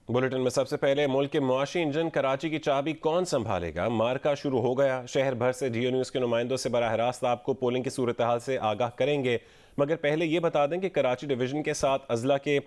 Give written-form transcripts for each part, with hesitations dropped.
Bulletin में सबसे पहले मुल्क के मुआशी इंजन कराची की चाबी कौन संभालेगा, मार्का शुरू हो गया। शहर भर से जियो न्यूज़ के नुमाइंदों से बराह रास्त आपको पोलिंग की सूरत हाल से आगाह करेंगे, मगर पहले ये बता दें कि कराची डिवीज़न के साथ अजला के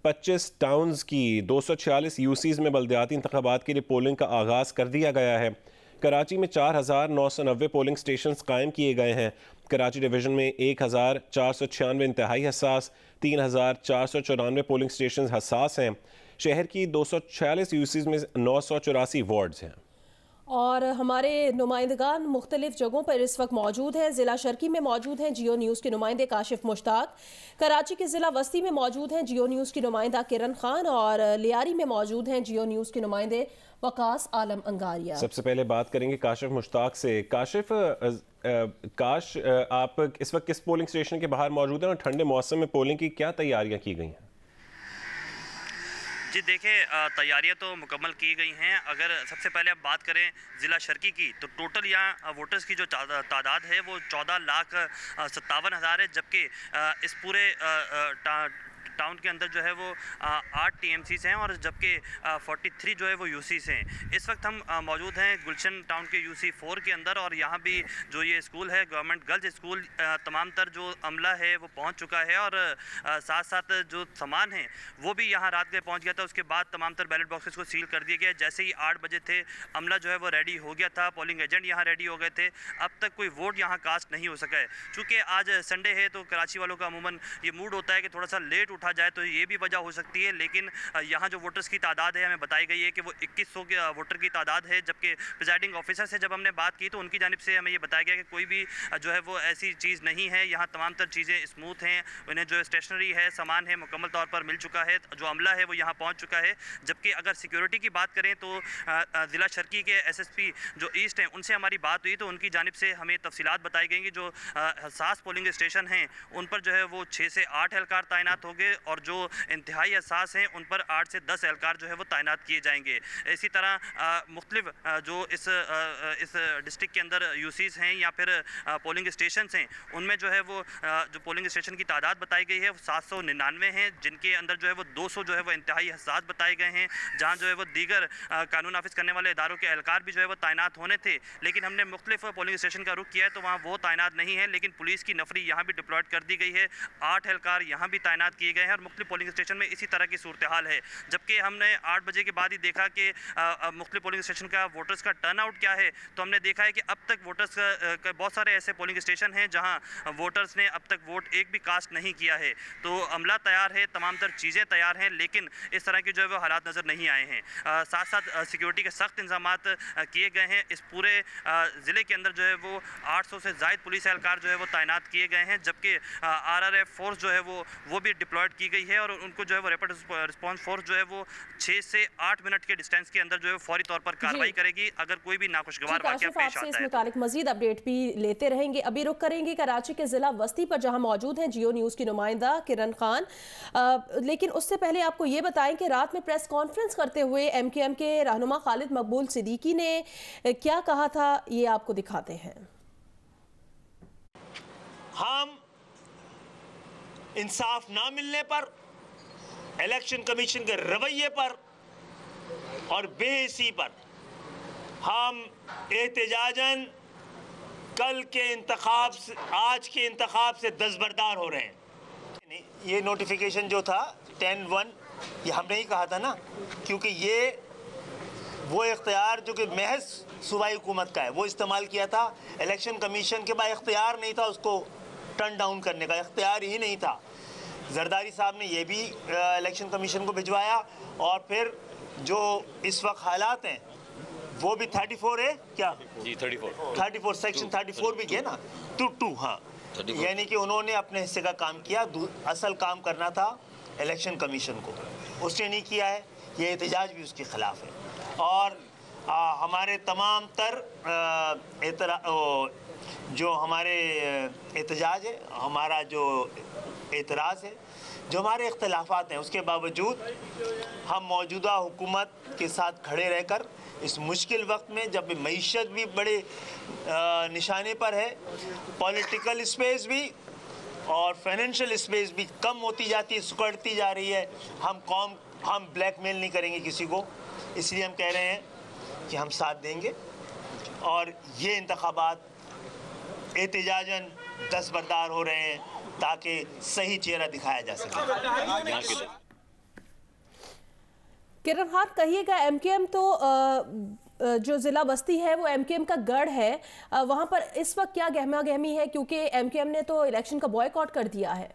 25 टाउन्स की 246 यूसीज़ में बल्दियाती इंतखाबात के लिए पोलिंग का आगाज़ कर दिया गया है। कराची में 4,990 पोलिंग स्टेशन कायम किए गए हैं। कराची डिवीज़न में 1,496 इंतहाई हसास, 3,494 पोलिंग स्टेशन हसास हैं। शहर की 246 यूसीज़ में 984 वार्ड्स हैं। और हमारे नुमाइंदगान मुख्तलिफ जगहों पर इस वक्त मौजूद हैं। ज़िला शर्की में मौजूद हैं जियो न्यूज़ के नुमाइंदे काशिफ मुश्ताक, कराची के ज़िला वस्ती में मौजूद हैं जियो न्यूज़ की नुमाइंदा किरण खान, और लियारी में मौजूद हैं जियो न्यूज़ के नुमाइंदे वकास आलम अंगारिया। सबसे पहले बात करेंगे काशिफ मुश्ताक से। काशिफ, आप इस वक्त किस पोलिंग स्टेशन के बाहर मौजूद हैं और ठंडे मौसम में पोलिंग की क्या तैयारियां की गई हैं? जी देखिए, तैयारियां तो मुकम्मल की गई हैं। अगर सबसे पहले आप बात करें ज़िला शर्की की, तो टोटल यहाँ वोटर्स की जो तादाद है वो 14,57,000 है, जबकि इस पूरे टाउन के अंदर जो है वो 8 TMCs हैं और जबकि 43 जो है वो UCs हैं। इस वक्त हम मौजूद हैं गुलशन टाउन के UC 4 के अंदर, और यहाँ भी जो ये स्कूल है गवर्नमेंट गर्ल्स स्कूल, तमाम तर जो अमला है वो पहुँच चुका है, और साथ साथ जो सामान है वो भी यहाँ रात में पहुँच गया था। उसके बाद तमाम तर बैलेट बॉक्सेस को सील कर दिया गया। जैसे ही 8 बजे थे, अमला जो है वो रेडी हो गया था, पोलिंग एजेंट यहाँ रेडी हो गए थे। अब तक कोई वोट यहाँ कास्ट नहीं हो सका है। चूँकि आज संडे है तो कराची वालों का अमूमन ये मूड होता है कि थोड़ा सा लेट उठा जाए, तो ये भी वजह हो सकती है। लेकिन यहाँ जो वोटर्स की तादाद है हमें बताई गई है कि वो 2100 के वोटर की तादाद है, जबकि प्रिजाइडिंग ऑफिसर से जब हमने बात की तो उनकी जानिब से हमें ये बताया गया कि कोई भी जो है वो ऐसी चीज़ नहीं है। यहाँ तमाम तर चीज़ें स्मूथ हैं, उन्हें जो स्टेशनरी है, सामान है, मुकम्मल तौर पर मिल चुका है। जो अमला है वो यहाँ पहुँच चुका है। जबकि अगर सिक्योरिटी की बात करें तो ज़िला शर्की के SSP जो ईस्ट हैं उनसे हमारी बात हुई तो उनकी जानिब से हमें तफसीलात बताई गई कि जो हसास पोलिंग स्टेशन हैं उन पर जो है वो 6 से 8 एहलकार तैनात होंगे, और जो इंतहाई हसास हैं उन पर 8 से 10 एहलकार जो है वो तैनात किए जाएंगे। इसी तरह मुख्तलिफ जो इस डिस्ट्रिक्ट के अंदर UCs हैं या फिर पोलिंग स्टेशन हैं, उनमें जो है वो जो पोलिंग स्टेशन की तादाद बताई गई है वो 799 हैं, जिनके अंदर जो है वो 200 जो है वो इंतहाई हसास बताए गए हैं, जहाँ जो है वो दीगर कानून नाफिज करने वाले इदारों के एहलकार भी जो है वो तैनात होने थे। लेकिन हमने मुख्तलिफ पोलिंग स्टेशन का रुख किया है तो वहाँ वो तैनात नहीं है, लेकिन पुलिस की नफरी यहाँ भी डिप्लॉयड कर दी गई है। 8 एहलकार यहाँ भी तैनात किए गए हैं, और मुख्तलिफ पोलिंग स्टेशन में इसी तरह की सूरत हाल है। जबकि हमने 8 बजे के बाद ही देखा कि मुख्तलिफ पोलिंग स्टेशन का वोटर्स का टर्न आउट क्या है, तो हमने देखा है कि अब तक वोटर्स का बहुत सारे ऐसे पोलिंग स्टेशन हैं जहां वोटर्स ने अब तक वोट एक भी कास्ट नहीं किया है। तो अमला तैयार है, तमाम तर चीज़ें तैयार हैं, लेकिन इस तरह के जो है वो हालात नज़र नहीं आए हैं। साथ साथ सिक्योरिटी के सख्त इंतजाम किए गए हैं। इस पूरे ज़िले के अंदर जो है वो 800 से ज़ायद पुलिस एहलकार जो है वो तैनात किए गए हैं, जबकि RRF फोर्स जो है वो भी डिप्लॉयड की गई है, और उनको जो है वो रैपिड रिस्पांस फोर्स जो है वो 6 से 8 मिनट के डिस्टेंस के अंदर जो है फौरी तौर पर कार्रवाई करेगी अगर कोई भी नाखुशगवार वाकया पेश आता है। इस मुतालिक मजीद अपडेट भी लेते रहेंगे। अभी रुक करेंगे कराची के जिला वस्ती पर, जहां मौजूद हैं जियो न्यूज़ की नुमाइंदा किरण खान। लेकिन उससे पहले आपको ये बताएं कि रात में प्रेस कॉन्फ्रेंस करते हुए MKM के रहनुमा खालिद मकबूल सिद्दीकी ने क्या कहा था, ये आपको दिखाते हैं। हम इंसाफ ना मिलने पर, इलेक्शन कमीशन के रवैये पर और बेहिसी पर हम एहतजाजन कल के इंतखाब से, आज के इंतखाब से दस्तबरदार हो रहे हैं। ये नोटिफिकेशन जो था 10-1, ये हमने ही कहा था ना, क्योंकि ये वो इख्तियार जो कि महज सूबाई हुकूमत का है वो इस्तेमाल किया था। इलेक्शन कमीशन के पास इख्तियार नहीं था उसको टर्न डाउन करने का, इख्तियार ही नहीं था। जरदारी साहब ने ये भी इलेक्शन कमीशन को भिजवाया, और फिर जो इस वक्त हालात हैं वो भी 34 है क्या जी, 34 सेक्शन 34 भी किया ना, 2 हाँ, यानी कि उन्होंने अपने हिस्से का काम किया। असल काम करना था इलेक्शन कमीशन को, उसने नहीं किया है। ये एहतजाज भी उसके खिलाफ है, और हमारे तमाम तर जो हमारे एहतजाज है, हमारा जो एतराज़ है, जो हमारे इख्तलाफात हैं, उसके बावजूद हम मौजूदा हुकूमत के साथ खड़े रहकर इस मुश्किल वक्त में, जब मईशत भी बड़े निशाने पर है, पॉलिटिकल स्पेस भी और फाइनेंशियल स्पेस भी कम होती जाती है, सिकुड़ती जा रही है, हम कौम हम ब्लैकमेल नहीं करेंगे किसी को, इसलिए हम कह रहे हैं कि हम साथ देंगे और ये इंतखाबात एहतिजाजन दस्तबरदार हो रहे हैं ताकि सही चेहरा दिखाया जा सके। किरण खान, कहिएगा एमकेएम तो जो जिला बस्ती है वो एमकेएम का गढ़ है, वहां पर इस वक्त क्या गहमा गहमी है, क्योंकि एमकेएम ने तो इलेक्शन का बॉयकॉट कर दिया है।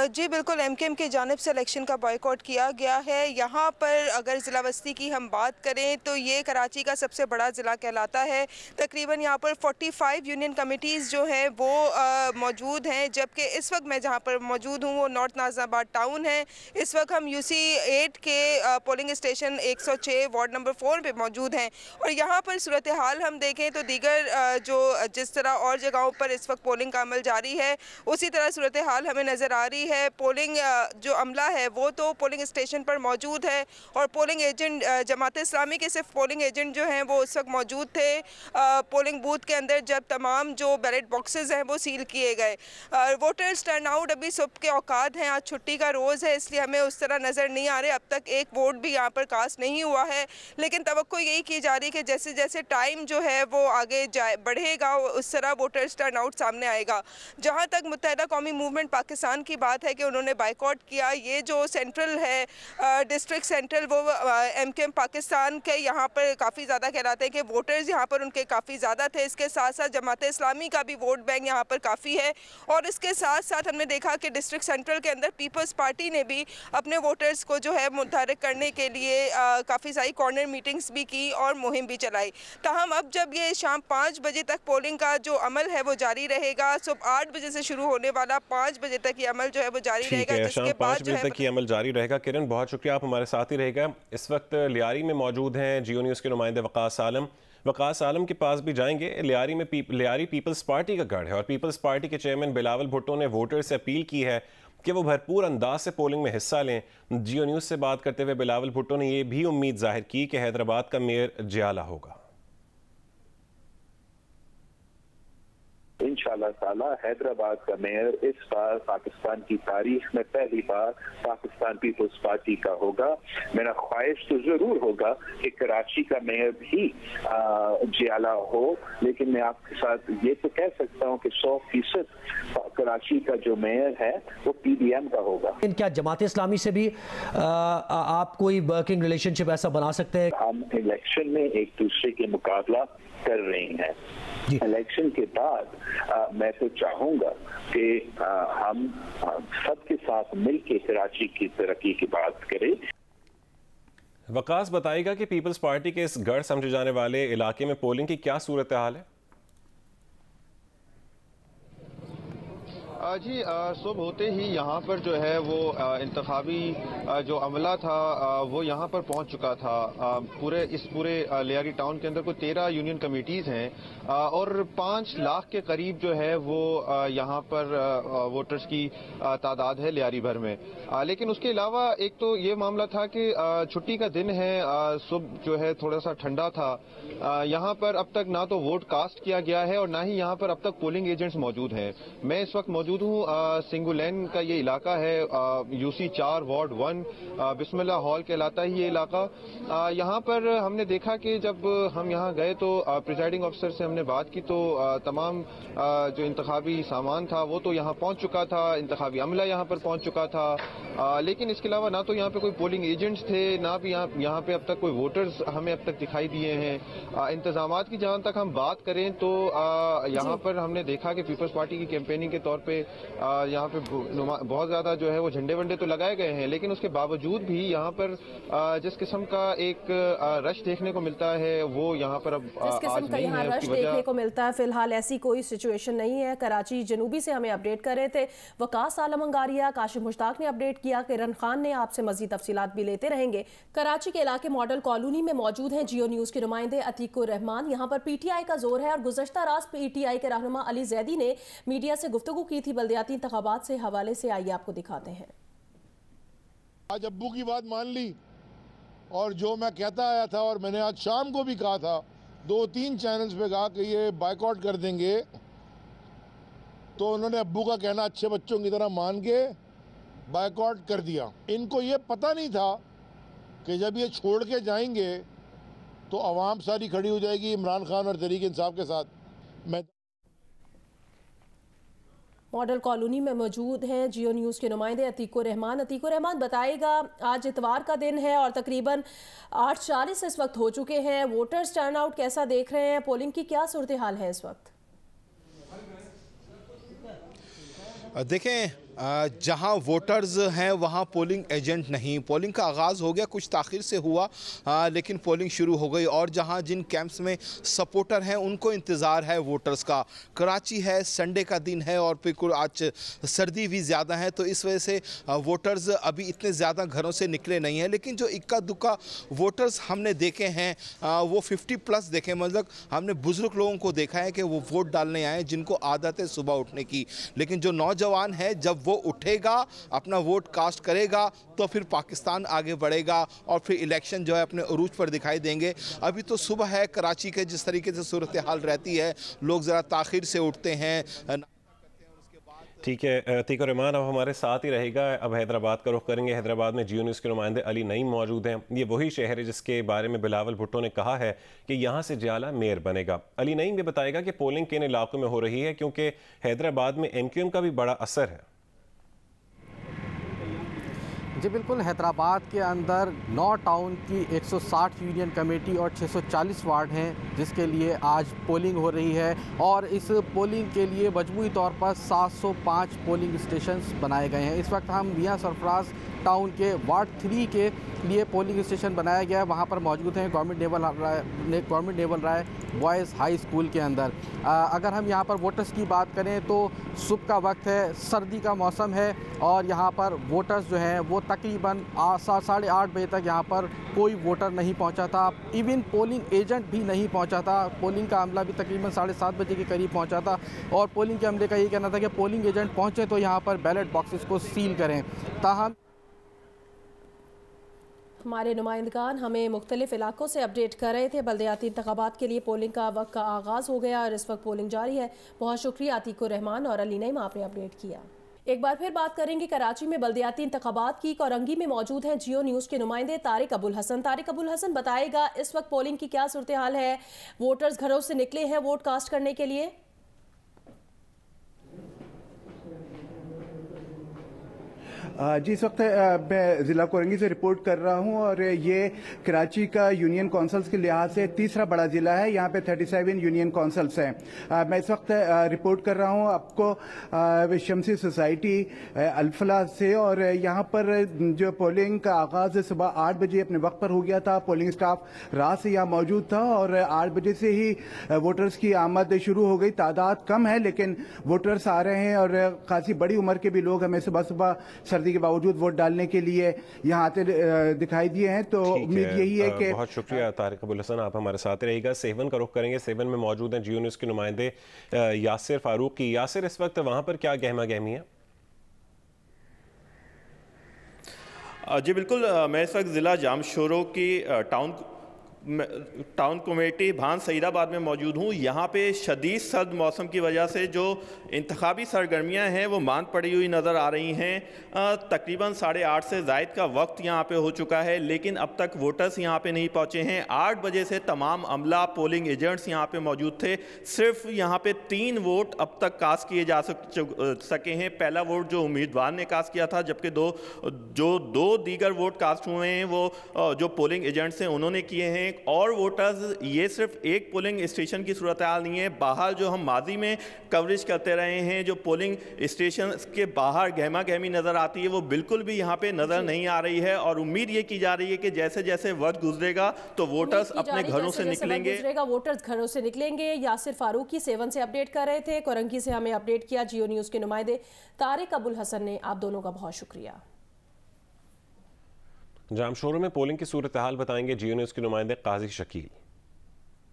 जी बिल्कुल, एमकेएम की जानिब से इलेक्शन का बॉयकॉट किया गया है। यहाँ पर अगर ज़िला बस्ती की हम बात करें तो ये कराची का सबसे बड़ा ज़िला कहलाता है। तकरीबन यहाँ पर 45 यूनियन कमिटीज़ जो हैं वो मौजूद हैं, जबकि इस वक्त मैं जहाँ पर मौजूद हूँ वो नॉर्थ नाज़िराबाद टाउन है। इस वक्त हम UC 8 के पोलिंग स्टेशन 106 वार्ड नंबर 4 पे मौजूद हैं और यहाँ पर सूरत हाल हम देखें तो दीगर जो जिस तरह और जगहों पर इस वक्त पोलिंग का अमल जारी है उसी तरह सूरत हाल हमें नज़र आ रही है। पोलिंग जो अमला है वो तो पोलिंग स्टेशन पर मौजूद है और पोलिंग एजेंट जमात इस्लामी के सिर्फ पोलिंग एजेंट जो हैं वो उस वक्त मौजूद थे पोलिंग बूथ के अंदर जब तमाम जो बैलेट बॉक्सेस हैं वो सील किए गए। वोटर्स टर्नआउट अभी सुबह के औकात हैं, आज छुट्टी का रोज़ है, इसलिए हमें उस तरह नज़र नहीं आ रहे। अब तक एक वोट भी यहाँ पर कास्ट नहीं हुआ है, लेकिन तवक्को यही की जा रही है कि जैसे जैसे टाइम जो है वो आगे बढ़ेगा उस तरह वोटर्स टर्नआउट सामने आएगा। जहाँ तक मुत्तहिदा कौमी मूवमेंट पाकिस्तान की बात है कि उन्होंने बाइकआउट किया, ये जो सेंट्रल है डिस्ट्रिक्ट सेंट्रल वो एमकेएम पाकिस्तान के यहाँ पर काफ़ी ज़्यादा कहलाते हैं कि वोटर्स यहाँ पर उनके काफ़ी ज़्यादा थे। इसके साथ साथ जमात इस्लामी का भी वोट बैंक यहाँ पर काफ़ी है और इसके साथ साथ हमने देखा कि डिस्ट्रिक्ट सेंट्रल के अंदर पीपल्स पार्टी ने भी अपने वोटर्स को जो है मुतहरिक करने के लिए काफ़ी सारी कॉर्नर मीटिंग्स भी की और मुहिम भी चलाई। ताहम अब जब ये शाम 5 बजे तक पोलिंग का जो अमल है वो जारी रहेगा, सुबह 8 बजे से शुरू होने वाला 5 बजे तक ये अमल जो है वो जारी रहेगा, जिसके बाद जो है ये अमल जारी रहेगा। किरण, बहुत शुक्रिया, आप हमारे साथ ही रहेगा। इस वक्त लियारी में मौजूद हैं जियो न्यूज़ के नुमाइंदे वकास आलम। वकास आलम के पास भी जाएंगे। लियारी पीपल्स पार्टी का गढ़ है और पीपल्स पार्टी के चेयरमैन बिलावल भुट्टो ने वोटर से अपील की है कि वो भरपूर अंदाज से पोलिंग में हिस्सा लें। जियो न्यूज़ से बात करते हुए बिलावल भुट्टो ने यह भी उम्मीद जाहिर की कि हैदराबाद का मेयर जियाला होगा। इंशाअल्लाह ताला हैदराबाद का मेयर इस बार पाकिस्तान की तारीख में पहली बार पाकिस्तान पीपल्स पार्टी का होगा। मेरा ख्वाहिश तो जरूर होगा कि कराची का मेयर भी जियाला हो, लेकिन मैं आपके साथ ये तो कह सकता हूँ कि 100% कराची का जो मेयर है वो PDM का होगा। क्या जमात इस्लामी से भी आप कोई वर्किंग रिलेशनशिप ऐसा बना सकते हैं? हम इलेक्शन में एक दूसरे के मुकाबला कर रहे हैं। इलेक्शन के बाद मैं तो चाहूंगा कि हम सबके साथ मिलकर कराची की तरक्की की बात करें। वकास बताएगा कि पीपल्स पार्टी के इस गढ़ समझे जाने वाले इलाके में पोलिंग की क्या सूरत हाल है? जी सुबह होते ही यहाँ पर जो है वो इंतखाबी जो अमला था वो यहाँ पर पहुँच चुका था। पूरे लियारी टाउन के अंदर कोई 13 यूनियन कमेटीज़ हैं और 5 लाख के करीब जो है वो यहाँ पर वोटर्स की तादाद है लियारी भर में। लेकिन उसके अलावा एक तो ये मामला था कि छुट्टी का दिन है, सुबह जो है थोड़ा सा ठंडा था। यहाँ पर अब तक ना तो वोट कास्ट किया गया है और ना ही यहाँ पर अब तक पोलिंग एजेंट्स मौजूद हैं। मैं इस वक्त मौजूद हूँ सिंगुलैन का ये इलाका है, UC 4 वार्ड 1 बिस्मिल्लाह हॉल कहलाता है ये इलाका। यहाँ पर हमने देखा कि जब हम यहाँ गए तो प्रिजाइडिंग ऑफिसर से हमने बात की तो तमाम जो इंतखाबी सामान था वो तो यहाँ पहुँच चुका था, इंतखाबी अमला यहाँ पर पहुँच चुका था। लेकिन इसके अलावा ना तो यहाँ पे कोई पोलिंग एजेंट्स थे, ना भी यहाँ पे अब तक कोई वोटर्स हमें अब तक दिखाई दिए हैं। इंतजामात की जहाँ तक हम बात करें तो यहाँ पर हमने देखा कि पीपल्स पार्टी की कैंपेनिंग के तौर पे यहाँ पे बहुत ज्यादा जो है वो झंडे वंडे तो लगाए गए हैं, लेकिन उसके बावजूद भी यहाँ पर जिस किस्म का एक रश देखने को मिलता है वो यहाँ पर अब आज नहीं है। रश देखने को मिलता है, फिलहाल ऐसी कोई सिचुएशन नहीं है। कराची जनूबी से हमें अपडेट कर रहे थे वकास आलम अंगारिया। काशिफ मुश्ताक ने अपडेट किया, किरण खान ने आपसे मजीद तफसीलात भी लेते रहेंगे। कराची के इलाके मॉडल कॉलोनी में मौजूद हैं जियो न्यूज़ के नुमाइंदे अतीकुर रहमान। यहाँ पर PTI का जोर है और गुज़श्ता रात PTI के रहनुमा अली जैदी ने मीडिया से गुफ्तगू की थी बल्दियाती इंतखाबात से हवाले से। आइए आपको दिखाते हैं। आज अब्बू की बात मान ली और जो मैं कहता आया था और मैंने आज शाम को भी कहा था, 2-3 चैनल्स पे कहा कि ये बाइकआउट कर देंगे, तो उन्होंने अब्बू का कहना अच्छे बच्चों की तरह मान के बायकॉट कर दिया। इनको ये पता नहीं था कि जब ये छोड़ के जाएंगे तो आवाम सारी खड़ी हो जाएगी इमरान खान और तहरीक इंसाफ के साथ। मैं मॉडल कॉलोनी में मौजूद हैं जियो न्यूज़ के नुमाइंदे अतीकुर रहमान। अतीकुर रहमान, बताएगा, आज इतवार का दिन है और तकरीबन 8:40 इस वक्त हो चुके हैं। वोटर्स टर्नआउट कैसा देख रहे हैं? पोलिंग की क्या सूरत हाल है इस वक्त? देखें, जहां वोटर्स हैं वहां पोलिंग एजेंट नहीं। पोलिंग का आगाज़ हो गया, कुछ ताख़ीर से हुआ, लेकिन पोलिंग शुरू हो गई। और जहां जिन कैंप्स में सपोर्टर हैं उनको इंतज़ार है वोटर्स का। कराची है, संडे का दिन है और बिल्कुल आज सर्दी भी ज़्यादा है, तो इस वजह से वोटर्स अभी इतने ज़्यादा घरों से निकले नहीं हैं। लेकिन जो इक्का दुक्का वोटर्स हमने देखे हैं वो 50+ देखे। मतलब हमने बुज़ुर्ग लोगों को देखा है कि वो वोट डालने आए, जिनको आदत है सुबह उठने की। लेकिन जो नौजवान है, जब वो उठेगा, अपना वोट कास्ट करेगा, तो फिर पाकिस्तान आगे बढ़ेगा और फिर इलेक्शन जो है अपने उरूज पर दिखाई देंगे। अभी तो सुबह है, कराची के जिस तरीके से सूरत हाल रहती है, लोग ज़रा ताख़ीर से उठते हैं। ठीक है अतीकुर रहमान, अब हमारे साथ ही रहेगा। अब हैदराबाद का रुख करेंगे। हैदराबाद में जियो न्यूज़ के नुमाइंदे अली नईम मौजूद हैं। ये वही शहर है जिसके बारे में बिलावल भुट्टो ने कहा है कि यहाँ से जियाला मेयर बनेगा। अली नईम ये बताएगा कि पोलिंग किन इलाकों में हो रही है, क्योंकि हैदराबाद में MQM का भी बड़ा असर है। जी बिल्कुल, हैदराबाद के अंदर 9 टाउन की 160 यूनियन कमेटी और 640 वार्ड हैं, जिसके लिए आज पोलिंग हो रही है। और इस पोलिंग के लिए मजमूई तौर पर 705 पोलिंग स्टेशंस बनाए गए हैं। इस वक्त हम मियां सरफराज टाउन के वार्ड 3 के लिए पोलिंग स्टेशन बनाया गया है, वहाँ पर मौजूद हैं गवर्नमेंट नेवल राय बॉयज़ हाई स्कूल के अंदर। अगर हम यहाँ पर वोटर्स की बात करें तो सुबह का वक्त है, सर्दी का मौसम है और यहाँ पर वोटर्स जो हैं वो तकरीबन 8:30 बजे तक यहाँ पर कोई वोटर नहीं पहुँचा था। इवन पोलिंग एजेंट भी नहीं पहुँचा था। पोलिंग का अमला भी तकरीबन 7:30 बजे के करीब पहुँचा था और पोलिंग के अमले का ये कहना था कि पोलिंग एजेंट पहुँचे तो यहाँ पर बैलेट बॉक्सेस को सील करें। ताहम हमारे नुमाइंदगान हमें मुख्तलिफ इलाकों से अपडेट कर रहे थे। बल्दियाती इंतखाबात के लिए पोलिंग का वक्त का आगाज़ हो गया और इस वक्त पोलिंग जारी है। बहुत शुक्रिया अतीकुर रहमान और अली नईम, आपने अपडेट किया। एक बार फिर बात करेंगे कराची में बल्दियाती इंतखाबात की। कोरंगी में मौजूद हैं जियो न्यूज़ के नुमाइंदे तारिक अबुल हसन। तारिक अबुल हसन, बताएगा इस वक्त पोलिंग की क्या सूरत हाल है? वोटर्स घरों से निकले हैं वोट कास्ट करने के लिए? जी, इस वक्त मैं ज़िला कोरंगी से रिपोर्ट कर रहा हूं और ये कराची का यूनियन काउंसिल्स के लिहाज से तीसरा बड़ा ज़िला है। यहाँ पे 37 यूनियन काउंसिल्स हैं। मैं इस वक्त रिपोर्ट कर रहा हूं आपको शमसी सोसाइटी अल्फला से और यहाँ पर जो पोलिंग का आगाज़ सुबह 8 बजे अपने वक्त पर हो गया था। पोलिंग स्टाफ रात से यहाँ मौजूद था और 8 बजे से ही वोटर्स की आमद शुरू हो गई। तादाद कम है लेकिन वोटर्स आ रहे हैं और खासी बड़ी उम्र के भी लोग हमें सुबह सुबह सर्दी के बावजूद वोट डालने के लिए यहाँ आते दिखाई दिए हैं। तो उम्मीद यही है कि बहुत शुक्रिया तारिक अबुल हसन, आप हमारे साथ रहेगा। 7 का रुख करेंगे। 7 में मौजूद हैं जियो न्यूज़ के नुमाइंदे यासिर फारूक की। यासिर, इस वक्त वहां पर क्या गहमा गहमी है? जी बिल्कुल, मैं इस वक्त ज़िला जामशोरो की टाउन कमेटी भान सईदाबाद में मौजूद हूँ। यहाँ पे शदीद सर्द मौसम की वजह से जो इंतखाबी सरगर्मियाँ हैं वो मांद पड़ी हुई नज़र आ रही हैं। तकरीबन 8:30 से ज़ायद का वक्त यहाँ पे हो चुका है, लेकिन अब तक वोटर्स यहाँ पे नहीं पहुँचे हैं। 8 बजे से तमाम अमला, पोलिंग एजेंट्स यहाँ पे मौजूद थे। सिर्फ यहाँ पे 3 वोट अब तक कास्ट किए जा सके हैं। पहला वोट जो उम्मीदवार ने कास्ट किया था, जबकि दो दीगर वोट कास्ट हुए हैं वो जो पोलिंग एजेंट्स हैं उन्होंने किए हैं। और वोटर्स, ये सिर्फ एक पोलिंग स्टेशन की सूरत हाल नहीं है। बाहर जो हम माजी में कवरेज करते रहे हैं, जो पोलिंग स्टेशन के बाहर गहमा गहमी नज़र आती है वो बिल्कुल भी यहाँ पे नज़र नहीं आ रही है। और उम्मीद ये की जा रही है कि जैसे जैसे वक्त गुजरेगा तो वोटर्स अपने घरों से निकलेंगे। वोटर्स घरों से निकलेंगे। यासिर फारूकी 7 से अपडेट कर रहे थे। कोरंगी से हमें अपडेट किया जियो न्यूज़ के नुमाइंदे तारिक अबुल हसन ने। आप दोनों का बहुत शुक्रिया। जामशोरो में पोलिंग की सूरत हाल बताएंगे जियो न्यूज़ के नुमाइंदे काजी शकील।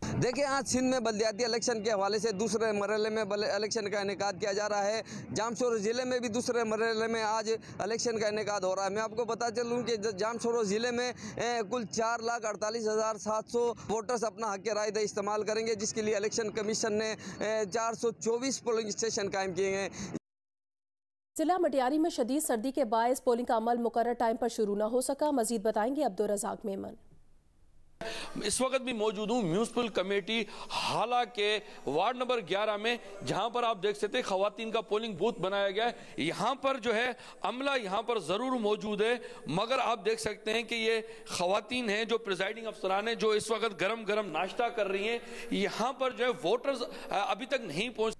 देखिए, आज सिंध में बल्दियाती इलेक्शन के हवाले से दूसरे मरहले में इलेक्शन का इनेकाद किया जा रहा है। जामशोरो ज़िले में भी दूसरे मरहले में आज इलेक्शन का इनेकाद हो रहा है। मैं आपको बता चलूँ कि जामशोरो ज़िले में कुल 4,48,700 वोटर्स अपना हक़ राय दे इस्तेमाल करेंगे, जिसके लिए इलेक्शन कमीशन ने 424 पोलिंग स्टेशन कायम किए हैं। जिला मटियारी में शदीद सर्दी के बायस पोलिंग का अमल मुकर्रर टाइम पर शुरू न हो सका। मजीद बताएंगे अब्दुल रज़ाक मेमन। इस वक्त भी मौजूद हूँ म्यूनिसिपल कमेटी हाला के वार्ड नंबर 11 में, जहां पर आप देख सकते हैं खवातीन का पोलिंग बूथ बनाया गया है। यहाँ पर जो है अमला यहाँ पर जरूर मौजूद है, मगर आप देख सकते हैं कि ये खवातीन हैं जो प्रिजाइडिंग अफसरान हैं जो इस वक्त गरम गरम नाश्ता कर रही हैं। यहाँ पर जो है वोटर्स अभी तक नहीं पहुंच